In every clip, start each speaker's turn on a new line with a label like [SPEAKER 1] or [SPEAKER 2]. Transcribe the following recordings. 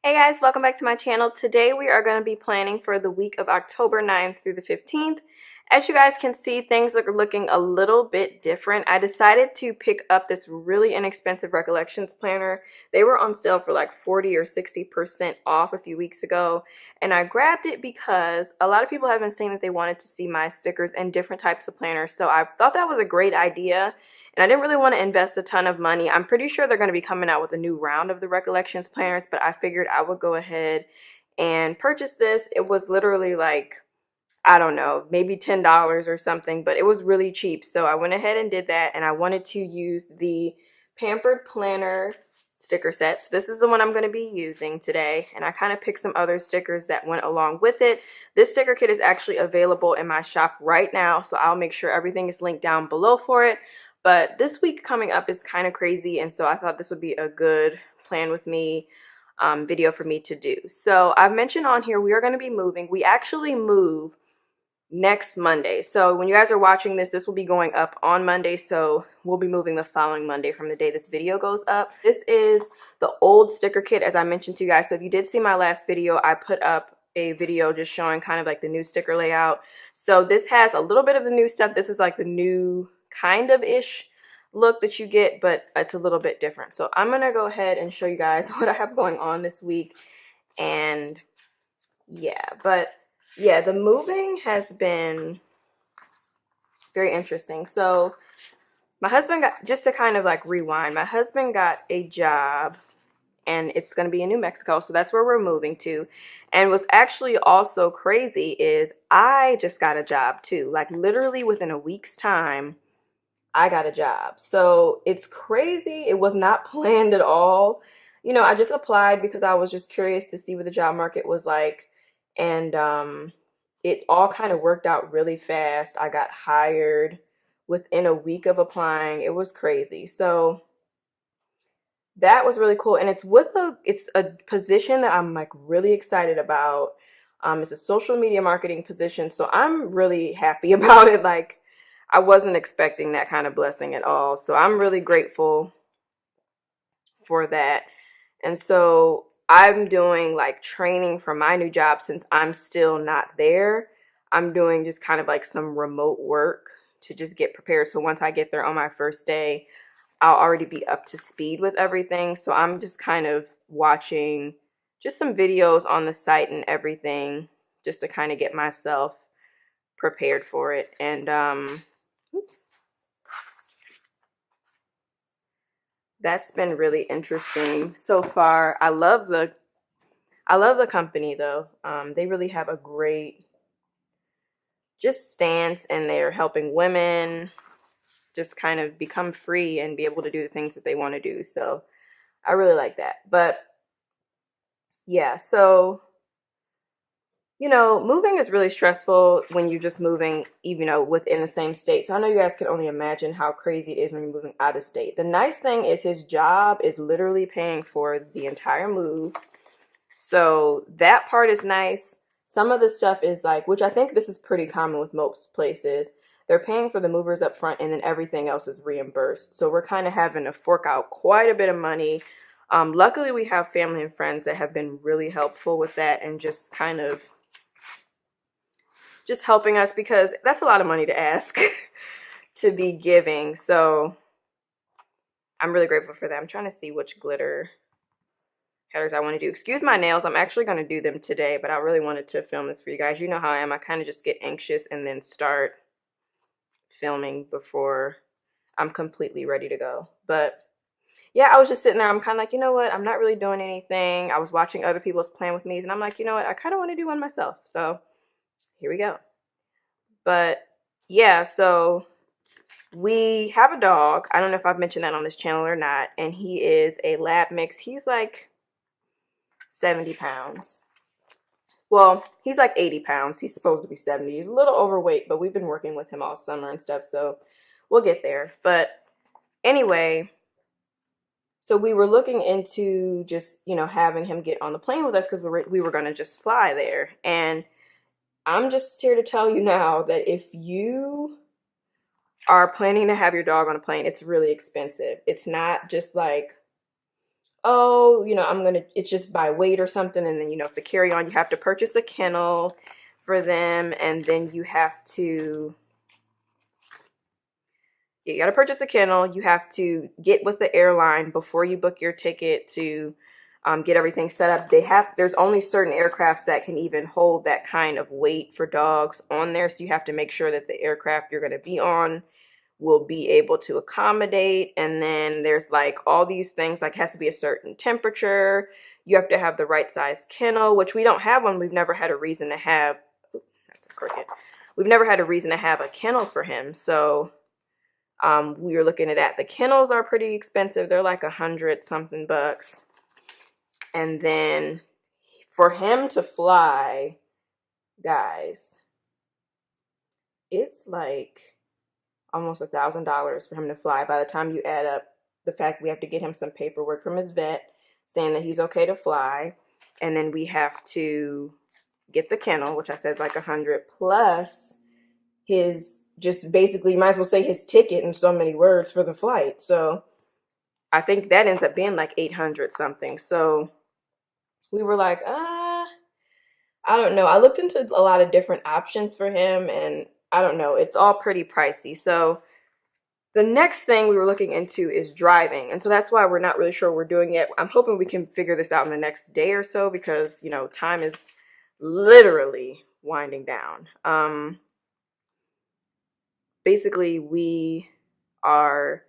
[SPEAKER 1] Hey guys, welcome back to my channel. Today we are going to be planning for the week of October 9th through the 15th. As you guys can see, things are looking a little bit different. I decided to pick up this really inexpensive Recollections planner. They were on sale for like 40 or 60% off a few weeks ago, and I grabbed it because a lot of people have been saying that they wanted to see my stickers and different types of planners, so I thought that was a great idea. And I didn't really want to invest a ton of money. I'm pretty sure they're going to be coming out with a new round of the Recollections planners, but I figured I would go ahead and purchase this. It was literally like, I don't know, maybe $10 or something, but it was really cheap. So I went ahead and did that, and I wanted to use the Pampered Planner sticker set. So this is the one I'm going to be using today, and I kind of picked some other stickers that went along with it. This sticker kit is actually available in my shop right now, so I'll make sure everything is linked down below for it. But this week coming up is kind of crazy, and so I thought this would be a good plan with me video for me to do. So I've mentioned on here we are going to be moving. We actually move next Monday. So when you guys are watching this, this will be going up on Monday. So we'll be moving the following Monday from the day this video goes up. This is the old sticker kit, as I mentioned to you guys. So if you did see my last video, I put up a video just showing kind of like the new sticker layout. So this has a little bit of the new stuff. This is like the new kind of ish look that you get, but it's a little bit different. So I'm gonna go ahead and show you guys what I have going on this week. And yeah, the moving has been very interesting. So my husband got, just to kind of like rewind, my husband got a job, and it's going to be in New Mexico. So that's where we're moving to. And what's actually also crazy is I just got a job too. Like literally within a week's time, I got a job. So it's crazy. It was not planned at all. You know, I just applied because I was just curious to see what the job market was like. And it all kind of worked out really fast. I got hired within a week of applying. It was crazy. So that was really cool. And it's a position that I'm like really excited about. It's a social media marketing position. So I'm really happy about it. Like, I wasn't expecting that kind of blessing at all. So I'm really grateful for that. And so I'm doing like training for my new job since I'm still not there. I'm doing just kind of like some remote work to just get prepared. So once I get there on my first day, I'll already be up to speed with everything. So I'm just kind of watching just some videos on the site and everything just to kind of get myself prepared for it. And oops. That's been really interesting so far. I love the company though. They really have a great just stance, and they're helping women just kind of become free and be able to do the things that they want to do. So I really like that. But yeah, so you know, moving is really stressful when you're just moving, even within the same state. So I know you guys can only imagine how crazy it is when you're moving out of state. The nice thing is his job is literally paying for the entire move. So that part is nice. Some of the stuff is like, which I think this is pretty common with most places, they're paying for the movers up front and then everything else is reimbursed. So we're kind of having to fork out quite a bit of money. Luckily, we have family and friends that have been really helpful with that and just kind of just helping us, because that's a lot of money to ask to be giving. So I'm really grateful for that. I'm trying to see which glitter headers I want to do. Excuse my nails. I'm actually going to do them today, but I really wanted to film this for you guys. You know how I am. I kind of just get anxious and then start filming before I'm completely ready to go. But yeah, I was just sitting there. I'm kind of like, you know what? I'm not really doing anything. I was watching other people's plan with me's, and I'm like, you know what? I kind of want to do one myself. So here we go. But yeah, so we have a dog. I don't know if I've mentioned that on this channel or not. And he is a lab mix. He's like 70 pounds. Well, he's like 80 pounds. He's supposed to be 70. He's a little overweight, but we've been working with him all summer and stuff. So we'll get there. But anyway, so we were looking into just, having him get on the plane with us because we were going to just fly there. And I'm just here to tell you now that if you are planning to have your dog on a plane, it's really expensive. It's not just like, oh, you know, it's just by weight or something, and then, you know, it's a carry-on. You have to purchase a kennel for them, and then you have to, you got to purchase a kennel. You have to get with the airline before you book your ticket to get everything set up. There's only certain aircrafts that can even hold that kind of weight for dogs on there, so you have to make sure that the aircraft you're going to be on will be able to accommodate. And then there's like all these things, like has to be a certain temperature. You have to have the right size kennel, which we don't have one. We've never had a reason to have, that's a cricket. We've never had a reason to have a kennel for him. So we were looking at that. The kennels are pretty expensive. They're like $100 something bucks. And then for him to fly, guys, it's like almost $1,000 for him to fly. By the time you add up the fact we have to get him some paperwork from his vet saying that he's okay to fly, and then we have to get the kennel, which I said is like $100, plus his, just basically, you might as well say his ticket in so many words for the flight. So I think that ends up being like $800 something. So we were like, I don't know. I looked into a lot of different options for him, and I don't know. It's all pretty pricey. So the next thing we were looking into is driving. And so that's why we're not really sure what we're doing yet. I'm hoping we can figure this out in the next day or so, because, you know, time is literally winding down. Basically, we are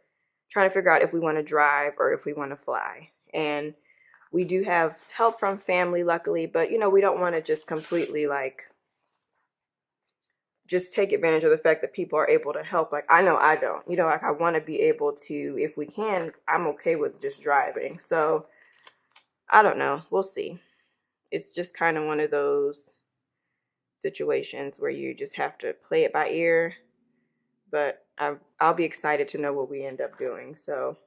[SPEAKER 1] trying to figure out if we want to drive or if we want to fly. And we do have help from family, luckily, but, you know, we don't want to just completely, like, just take advantage of the fact that people are able to help. Like, I know I don't. You know, like, I want to be able to, if we can, I'm okay with just driving. So, I don't know. We'll see. It's just kind of one of those situations where you just have to play it by ear. But I'll be excited to know what we end up doing. So,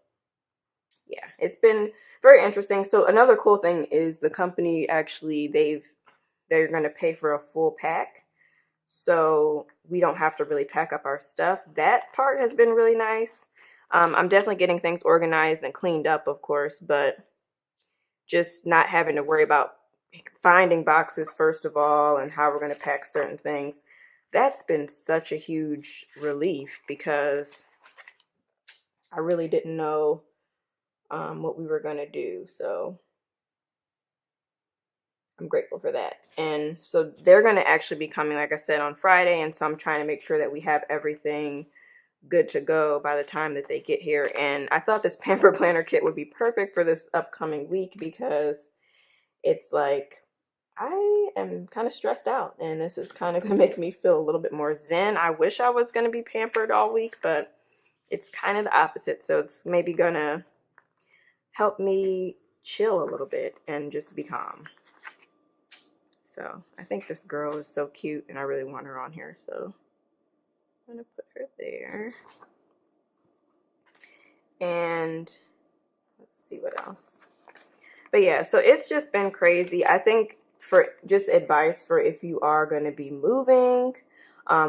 [SPEAKER 1] yeah, it's been very interesting. So another cool thing is the company actually, they're going to pay for a full pack. So we don't have to really pack up our stuff. That part has been really nice. I'm definitely getting things organized and cleaned up, of course, but just not having to worry about finding boxes, first of all, and how we're going to pack certain things. That's been such a huge relief, because I really didn't know what we were going to do. So I'm grateful for that. And so they're going to actually be coming, like I said, on Friday. And so I'm trying to make sure that we have everything good to go by the time that they get here. And I thought this Pamper Planner kit would be perfect for this upcoming week, because it's like, I am kind of stressed out, and this is kind of going to make me feel a little bit more zen. I wish I was going to be pampered all week, but it's kind of the opposite. So it's maybe going to help me chill a little bit and just be calm. So I think this girl is so cute, and I really want her on here. So I'm going to put her there. And let's see what else. But yeah, so it's just been crazy. I think for just advice for if you are going to be moving,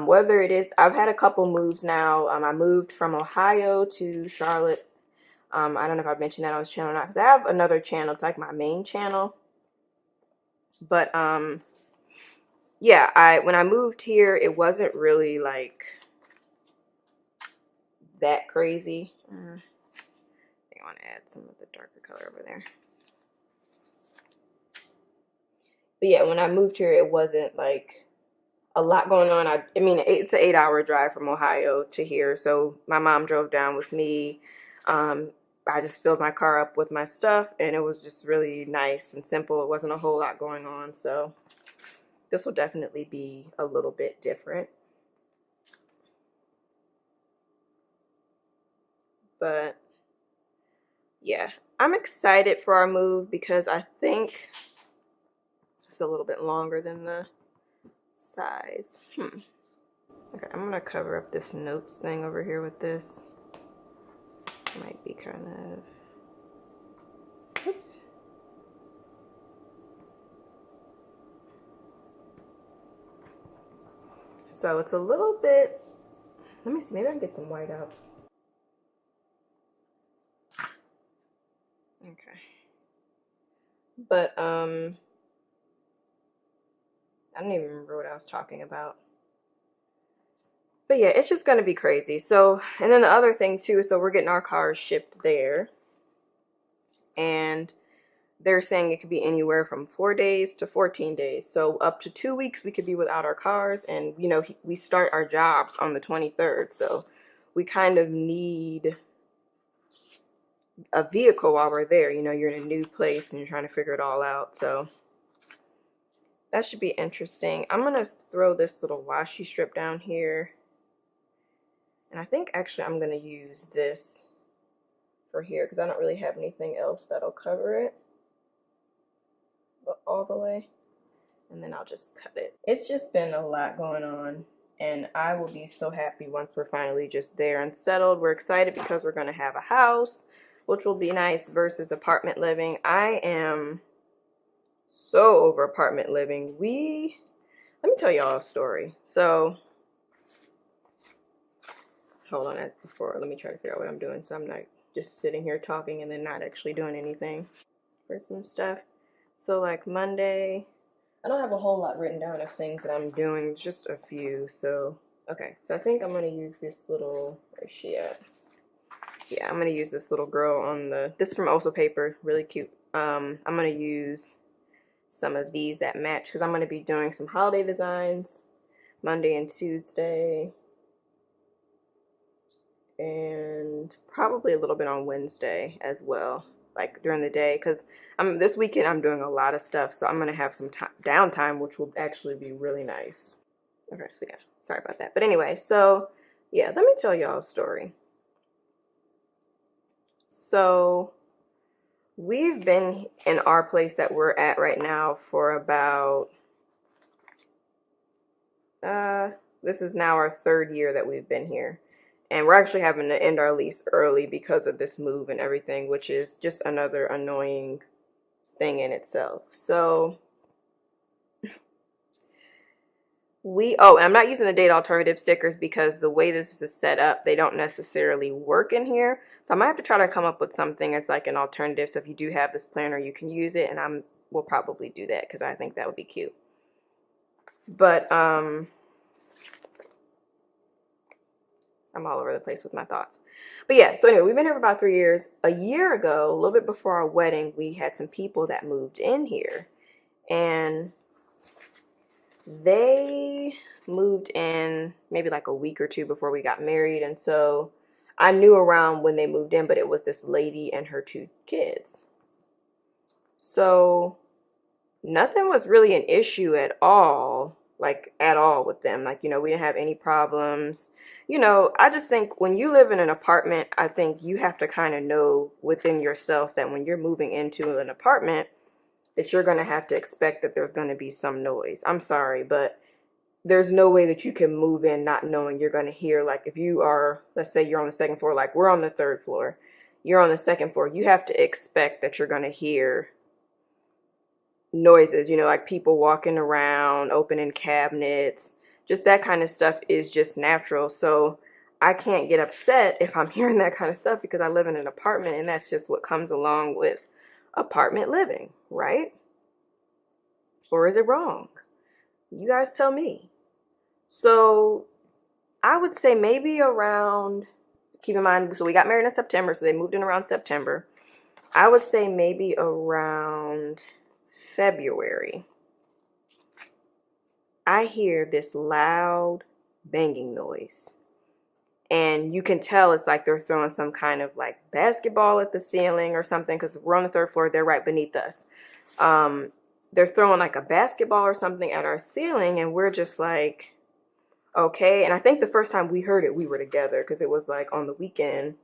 [SPEAKER 1] whether it is, I've had a couple moves now. I moved from Ohio to Charlotte. I don't know if I've mentioned that on this channel or not, because I have another channel. It's like my main channel. But yeah, when I moved here, it wasn't really like that crazy. I think I want to add some of the darker color over there. But yeah, when I moved here, it wasn't like a lot going on. I mean, it's an 8-hour drive from Ohio to here. So my mom drove down with me. I just filled my car up with my stuff, and it was just really nice and simple. It wasn't a whole lot going on. So this will definitely be a little bit different. But yeah, I'm excited for our move, because I think it's a little bit longer than the size. Okay, I'm gonna cover up this notes thing over here with this. Might be kind of, oops. So it's a little bit, let me see, maybe I can get some white out. Okay. But I don't even remember what I was talking about. But yeah, it's just gonna be crazy. So, and then the other thing too, so we're getting our cars shipped there, and they're saying it could be anywhere from 4 days to 14 days. So up to 2 weeks we could be without our cars, and you know, we start our jobs on the 23rd. So we kind of need a vehicle while we're there. You know, you're in a new place and you're trying to figure it all out. So that should be interesting. I'm gonna throw this little washi strip down here. And I think actually I'm gonna use this for here because I don't really have anything else that'll cover it all the way. And then I'll just cut it. It's just been a lot going on, and I will be so happy once we're finally just there and settled. We're excited because we're gonna have a house, which will be nice versus apartment living. I am so over apartment living. Let me tell y'all a story. So hold on, let me try to figure out what I'm doing so I'm not just sitting here talking and then not actually doing anything for some stuff. So like Monday, I don't have a whole lot written down of things that I'm doing, just a few. So okay, so I think I'm gonna use this little, where's she at? Yeah, I'm gonna use this little girl on this is from Oso Paper, really cute. I'm gonna use some of these that match because I'm gonna be doing some holiday designs Monday and Tuesday, and probably a little bit on Wednesday as well, like during the day, because this weekend I'm doing a lot of stuff, so I'm gonna have some downtime, which will actually be really nice. Okay, so yeah, sorry about that. But anyway, so yeah, let me tell y'all a story. So we've been in our place that we're at right now for about this is now our 3rd year that we've been here. And we're actually having to end our lease early because of this move and everything, which is just another annoying thing in itself. So I'm not using the date alternative stickers because the way this is set up, they don't necessarily work in here. So I might have to try to come up with something as like an alternative. So if you do have this planner, you can use it, and we'll probably do that because I think that would be cute. But I'm all over the place with my thoughts. But yeah, so anyway, we've been here for about 3 years. A year ago, a little bit before our wedding, we had some people that moved in here. And they moved in maybe like a week or 2 before we got married. And so I knew around when they moved in, but it was this lady and her 2 kids. So nothing was really an issue at all, like at all with them. Like, you know, we didn't have any problems. You know, I just think when you live in an apartment, I think you have to kind of know within yourself that when you're moving into an apartment, that you're going to have to expect that there's going to be some noise. I'm sorry, but there's no way that you can move in not knowing you're going to hear, like if you are, let's say you're on the 2nd floor, like we're on the 3rd floor, you're on the 2nd floor, you have to expect that you're going to hear noises, you know, like people walking around, opening cabinets, just that kind of stuff is just natural. So I can't get upset if I'm hearing that kind of stuff because I live in an apartment, and that's just what comes along with apartment living, right? Or is it wrong? You guys tell me. So I would say maybe around, keep in mind, so we got married in September, so they moved in around September. I would say maybe around February, I hear this loud banging noise. And you can tell it's like they're throwing some kind of like basketball at the ceiling or something, because we're on the 3rd floor, they're right beneath us. They're throwing like a basketball or something at our ceiling, and we're just like, okay. And I think the first time we heard it, we were together because it was like on the weekend.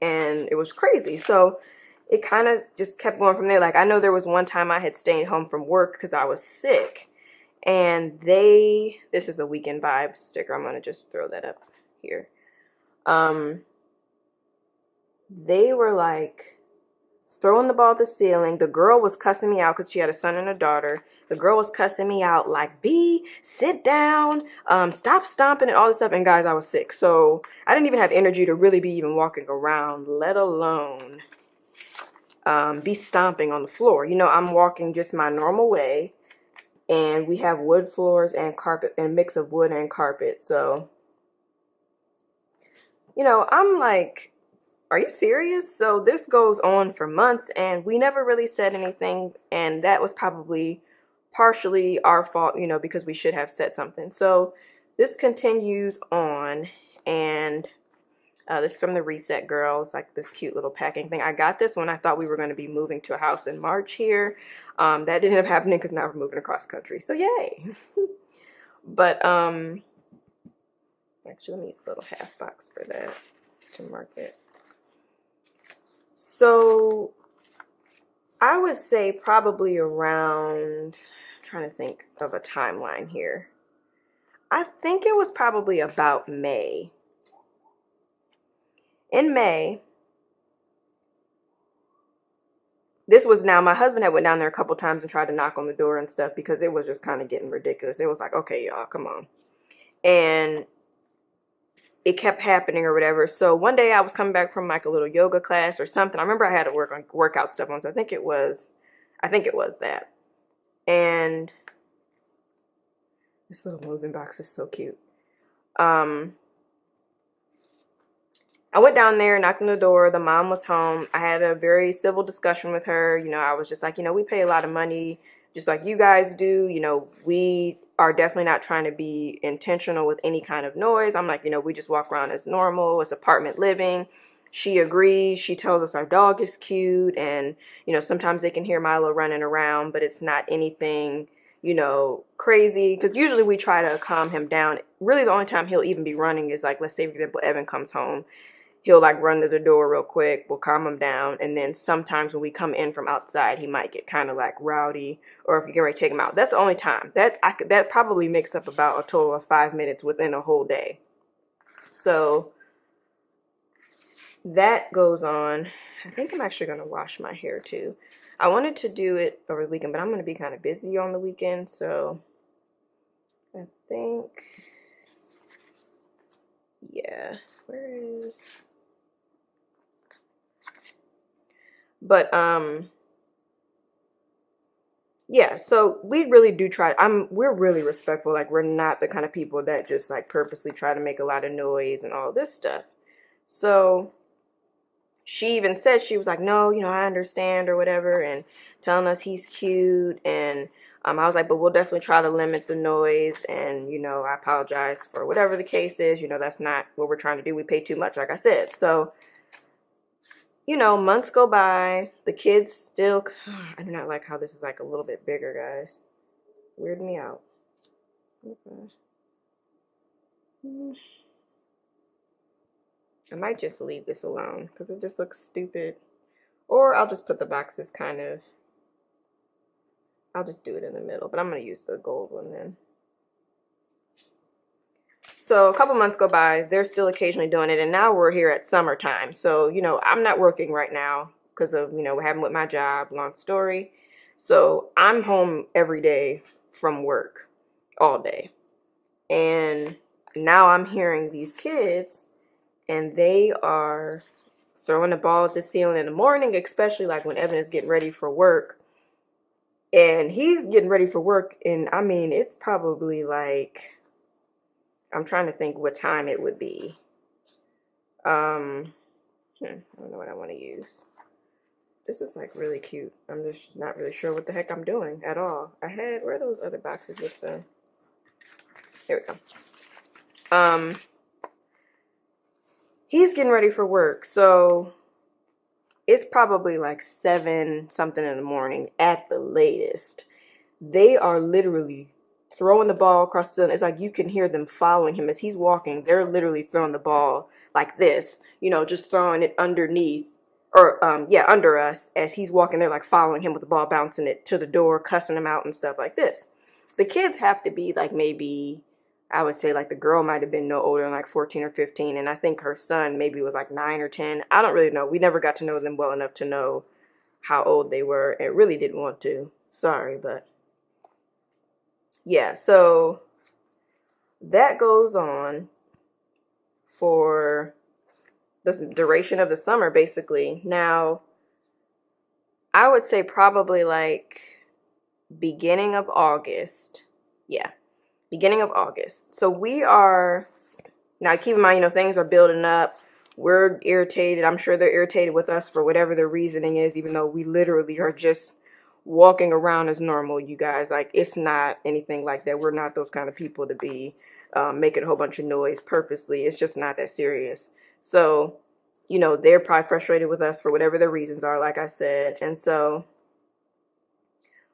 [SPEAKER 1] And it was crazy. So it kind of just kept going from there. Like I know there was one time I had stayed home from work because I was sick. And this is a Weekend Vibes sticker. I'm going to just throw that up here. They were like throwing the ball at the ceiling. The girl was cussing me out because she had a son and a daughter. The girl was cussing me out like, sit down, stop stomping and all this stuff. And guys, I was sick. So I didn't even have energy to really be even walking around, let alone be stomping on the floor. You know, I'm walking just my normal way, and we have wood floors and carpet, and a mix of wood and carpet. So, you know, I'm like, are you serious? So this goes on for months, and we never really said anything, and that was probably partially our fault, you know, because we should have said something. So this continues on, and this is from the Reset Girl. It's like this cute little packing thing. I got this when I thought we were going to be moving to a house in March here. That didn't end up happening because now we're moving across country. So yay. But actually, let me use a little half box for that to mark it. So I would say probably around, I'm trying to think of a timeline here. I think it was probably about May. In May, this was now, my husband had went down there a couple times and tried to knock on the door and stuff because it was just kind of getting ridiculous. It was like, okay, y'all, come on. And it kept happening or whatever. So one day I was coming back from like a little yoga class or something. I remember I had to work on workout stuff on. So I think it was that. And this little moving box is so cute. I went down there, knocked on the door. The mom was home. I had a very civil discussion with her. You know, I was just like, you know, we pay a lot of money just like you guys do. You know, we are definitely not trying to be intentional with any kind of noise. I'm like, you know, we just walk around as normal. It's apartment living. She agrees. She tells us our dog is cute. And, you know, sometimes they can hear Milo running around, but it's not anything, you know, crazy. Because usually we try to calm him down. Really, the only time he'll even be running is like, let's say, for example, Evan comes home. He'll like run to the door real quick. We'll calm him down. And then sometimes when we come in from outside, he might get kind of like rowdy, or if you get ready to take him out. That's the only time. That probably makes up about a total of 5 minutes within a whole day. So that goes on. I think I'm actually going to wash my hair too. I wanted to do it over the weekend, but I'm going to be kind of busy on the weekend. So I think, yeah, where is... But yeah, so we really do try. We're really respectful. Like, we're not the kind of people that just like purposely try to make a lot of noise and all this stuff. So she even said, she was like, no, you know, I understand or whatever, and telling us he's cute. And I was like, but we'll definitely try to limit the noise. And, you know, I apologize for whatever the case is. You know, that's not what we're trying to do. We pay too much, like I said. So, you know, months go by. The kids still, I do not like how this is like a little bit bigger, guys. It's weirding me out. Okay. I might just leave this alone because it just looks stupid. Or I'll just put the boxes kind of, I'll just do it in the middle. But I'm going to use the gold one then. So a couple months go by, they're still occasionally doing it, and now we're here at summertime. So, you know, I'm not working right now because of, you know, what happened with my job, long story. So I'm home every day from work, all day. And now I'm hearing these kids, and they are throwing the ball at the ceiling in the morning, especially like when Evan is getting ready for work. And he's getting ready for work, and I mean, it's probably like, I'm trying to think what time it would be. I don't know what I want to use. This is like really cute. I'm just not really sure what the heck I'm doing at all. Where are those other boxes with the... Here we go. He's getting ready for work, so it's probably like 7 something in the morning at the latest. They are literally throwing the ball across the ceiling. It's like you can hear them following him as he's walking. They're literally throwing the ball like this, you know, just throwing it underneath, or under us as he's walking. They're like following him with the ball, bouncing it to the door, cussing him out and stuff like this. The kids have to be like, maybe, I would say like the girl might have been no older than like 14 or 15, and I think her son maybe was like 9 or 10. I don't really know. We never got to know them well enough to know how old they were, and really didn't want to. Sorry, but yeah, so that goes on for the duration of the summer, basically. Now, I would say probably like beginning of August. Yeah, beginning of August. So we are, now keep in mind, you know, things are building up. We're irritated. I'm sure they're irritated with us for whatever their reasoning is, even though we literally are just walking around as normal, you guys. Like, it's not anything like that. We're not those kind of people to be making a whole bunch of noise purposely. It's just not that serious. So, you know, they're probably frustrated with us for whatever their reasons are, like I said. And so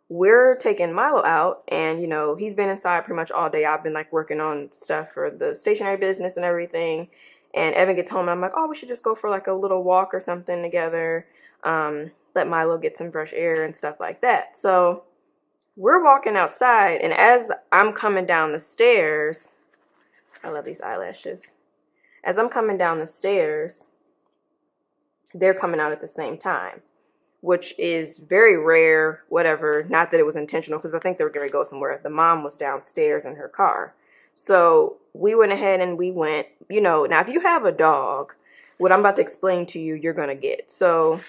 [SPEAKER 1] we're taking Milo out, and you know, he's been inside pretty much all day. I've been like working on stuff for the stationery business and everything. And Evan gets home, and I'm like, oh, we should just go for like a little walk or something together. Let Milo get some fresh air and stuff like that. So we're walking outside, and as I'm coming down the stairs, I love these eyelashes. As I'm coming down the stairs, they're coming out at the same time, which is very rare, whatever. Not that it was intentional, because I think they were going to go somewhere. The mom was downstairs in her car. So we went ahead and we went, you know, now if you have a dog, what I'm about to explain to you, you're going to get. So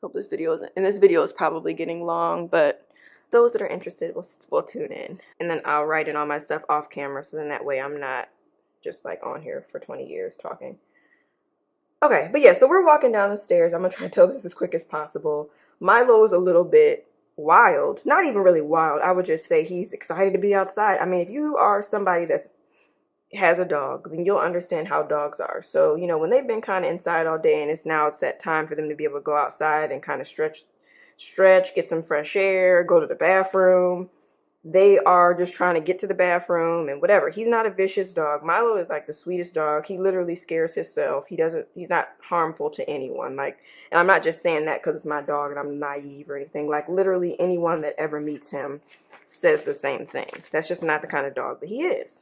[SPEAKER 1] hope this video isn't, and this video is probably getting long, but those that are interested will tune in. And then I'll write in all my stuff off camera, so then that way I'm not just like on here for 20 years talking. Okay, but yeah, so we're walking down the stairs. I'm going to try to tell this as quick as possible. Milo is a little bit wild. Not even really wild. I would just say he's excited to be outside. I mean, if you are somebody that has a dog, then you'll understand how dogs are. So, you know, when they've been kind of inside all day, and it's that time for them to be able to go outside and kind of stretch, get some fresh air, go to the bathroom. They are just trying to get to the bathroom and whatever. He's not a vicious dog. Milo is like the sweetest dog. He literally scares himself. He's not harmful to anyone. Like, and I'm not just saying that because it's my dog and I'm naive or anything. Like, literally anyone that ever meets him says the same thing. That's just not the kind of dog that he is.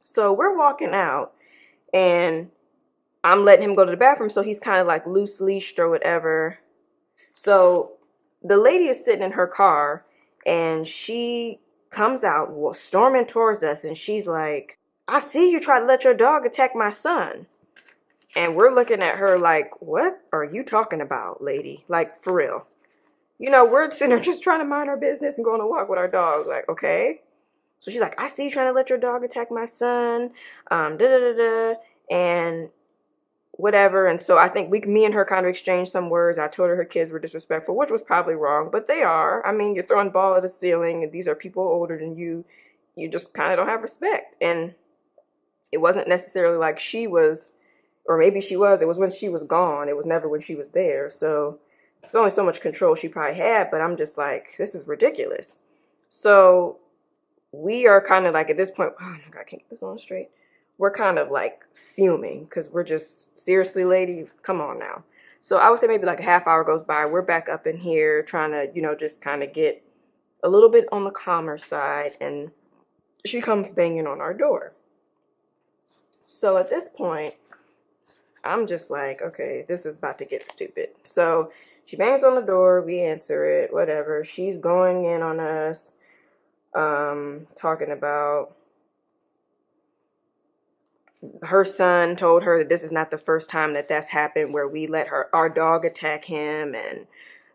[SPEAKER 1] So we're walking out, and I'm letting him go to the bathroom, so he's kind of like loose leashed or whatever. So the lady is sitting in her car, and she comes out storming towards us, and she's like, I see you try to let your dog attack my son. And we're looking at her like, what are you talking about, lady? Like, for real. You know, we're sitting there just trying to mind our business and going to walk with our dog. Like, okay. So she's like, I see you trying to let your dog attack my son. And whatever. And so I think me and her kind of exchanged some words. I told her kids were disrespectful, which was probably wrong, but they are. I mean, you're throwing ball at the ceiling, and these are people older than you. You just kind of don't have respect. And it wasn't necessarily like she was, or maybe she was. It was when she was gone. It was never when she was there. So there's only so much control she probably had, but I'm just like, this is ridiculous. So we are kind of like, at this point, oh my God, I can't get this on straight. We're kind of like fuming because we're just, seriously, lady, come on now. So I would say maybe like a half hour goes by. We're back up in here trying to, you know, just kind of get a little bit on the calmer side. And she comes banging on our door. So at this point, I'm just like, okay, this is about to get stupid. So she bangs on the door. We answer it, whatever. She's going in on us, talking about her son told her that this is not the first time that that's happened, where we let our dog attack him, and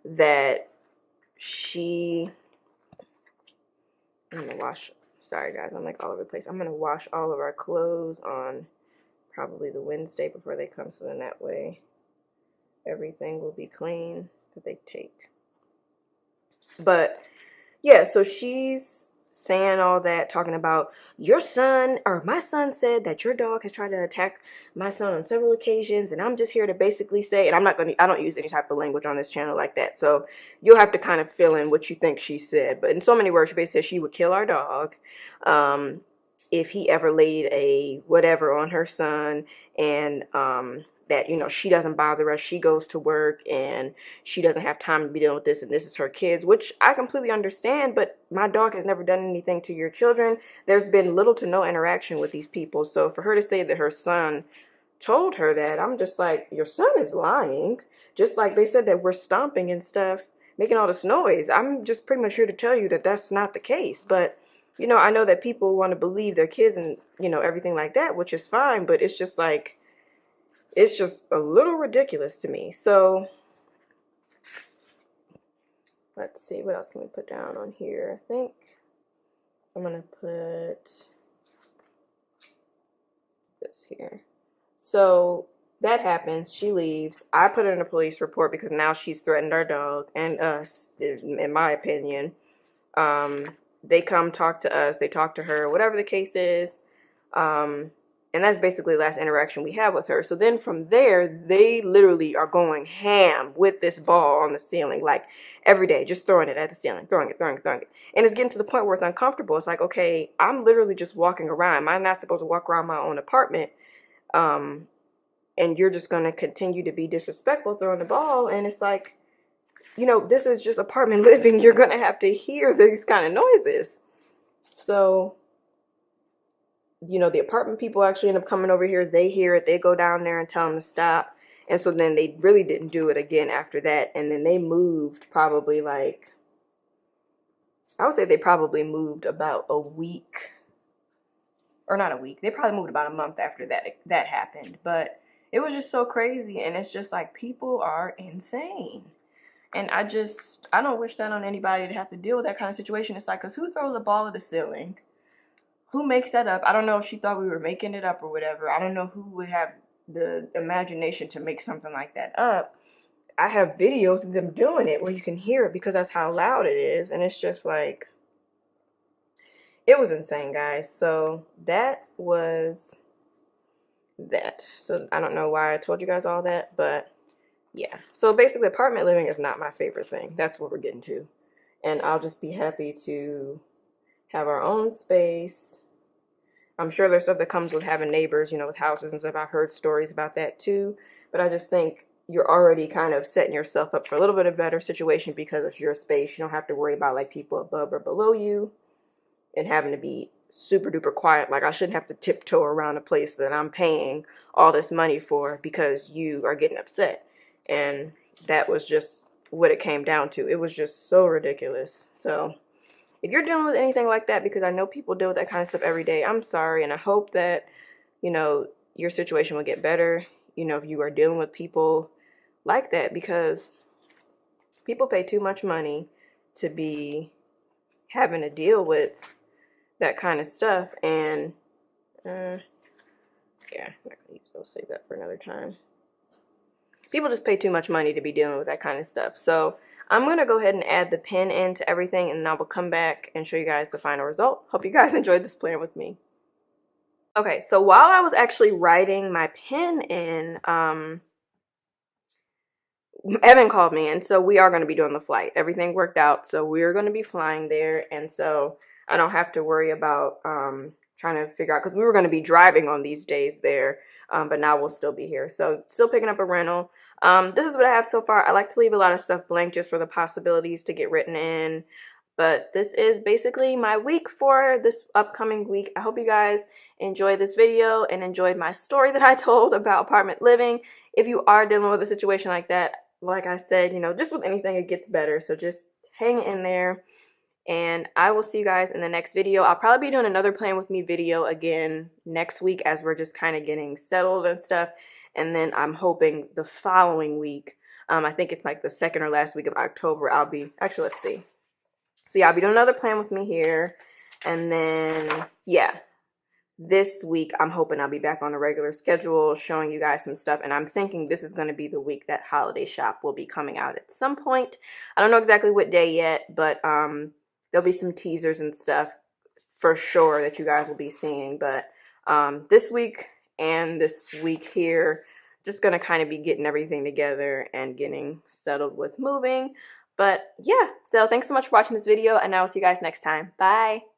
[SPEAKER 1] that I'm gonna wash, sorry guys, I'm like all over the place. I'm gonna wash all of our clothes on probably the Wednesday before they come, so then that way everything will be clean that they take. But yeah, so she's saying all that, talking about your son, or my son said that your dog has tried to attack my son on several occasions, and I'm just here to basically say, and I don't use any type of language on this channel like that, so you'll have to kind of fill in what you think she said. But in so many words, she basically said she would kill our dog if he ever laid a whatever on her son, and that, you know, she doesn't bother us. She goes to work and she doesn't have time to be dealing with this, and this is her kids, which I completely understand, but my dog has never done anything to your children. There's been little to no interaction with these people. So for her to say that her son told her that, I'm just like, your son is lying. Just like they said that we're stomping and stuff, making all this noise. I'm just pretty much here to tell you that that's not the case. But, you know, I know that people want to believe their kids and, you know, everything like that, which is fine, but it's just like, it's just a little ridiculous to me. So let's see, what else can we put down on here? I think I'm gonna put this here. So that happens. She leaves. I put in a police report because now she's threatened our dog and us, in my opinion. They come talk to us. They talk to her, whatever the case is. And that's basically the last interaction we have with her. So then from there, they literally are going ham with this ball on the ceiling, like every day, just throwing it at the ceiling, throwing it. And it's getting to the point where it's uncomfortable. It's like, okay, I'm literally just walking around. Am I not supposed to walk around my own apartment? And you're just going to continue to be disrespectful throwing the ball. And it's like, you know, this is just apartment living. You're going to have to hear these kind of noises. So, you know, the apartment people actually end up coming over here. They hear it. They go down there and tell them to stop. And so then they really didn't do it again after that. And then they moved probably like, I would say they probably moved about a week. Or not a week. They probably moved about a month after that happened. But it was just so crazy. And it's just like, people are insane. And I don't wish that on anybody to have to deal with that kind of situation. It's like, because who throws a ball at the ceiling? Who makes that up? I don't know if she thought we were making it up or whatever. I don't know who would have the imagination to make something like that up. I have videos of them doing it where you can hear it because that's how loud it is. And it's just like, it was insane, guys. So that was that. So I don't know why I told you guys all that, but yeah. So basically, apartment living is not my favorite thing. That's what we're getting to. And I'll just be happy to have our own space. I'm sure there's stuff that comes with having neighbors, you know, with houses and stuff. I've heard stories about that too. But I just think you're already kind of setting yourself up for a little bit of a better situation because it's your space. You don't have to worry about like people above or below you and having to be super duper quiet. Like I shouldn't have to tiptoe around a place that I'm paying all this money for because you are getting upset. And that was just what it came down to. It was just so ridiculous. So if you're dealing with anything like that, because I know people deal with that kind of stuff every day, I'm sorry. And I hope that, you know, your situation will get better, you know, if you are dealing with people like that, because people pay too much money to be having to deal with that kind of stuff. And, yeah, I'll save that for another time. People just pay too much money to be dealing with that kind of stuff. So I'm going to go ahead and add the pin into everything, and then I will come back and show you guys the final result. Hope you guys enjoyed this plan with me. Okay, so while I was actually writing my pin in, Evan called me, and so we are going to be doing the flight. Everything worked out, so we're going to be flying there, and so I don't have to worry about trying to figure out, because we were going to be driving on these days there, but now we'll still be here. So still picking up a rental. This is what I have so far. I like to leave a lot of stuff blank just for the possibilities to get written in. But this is basically my week for this upcoming week. I hope you guys enjoyed this video and enjoyed my story that I told about apartment living. If you are dealing with a situation like that, like I said, you know, just with anything, it gets better. So just hang in there. And I will see you guys in the next video. I'll probably be doing another Plan With Me video again next week as we're just kind of getting settled and stuff. And then I'm hoping the following week, I think it's like the second or last week of October, I'll be, actually, let's see. So yeah, I'll be doing another Plan With Me here. And then, yeah, this week, I'm hoping I'll be back on a regular schedule showing you guys some stuff. And I'm thinking this is going to be the week that Holiday Shop will be coming out at some point. I don't know exactly what day yet, but there'll be some teasers and stuff for sure that you guys will be seeing. But this week and this week here, just going to kind of be getting everything together and getting settled with moving. But yeah, so thanks so much for watching this video, and I will see you guys next time. Bye!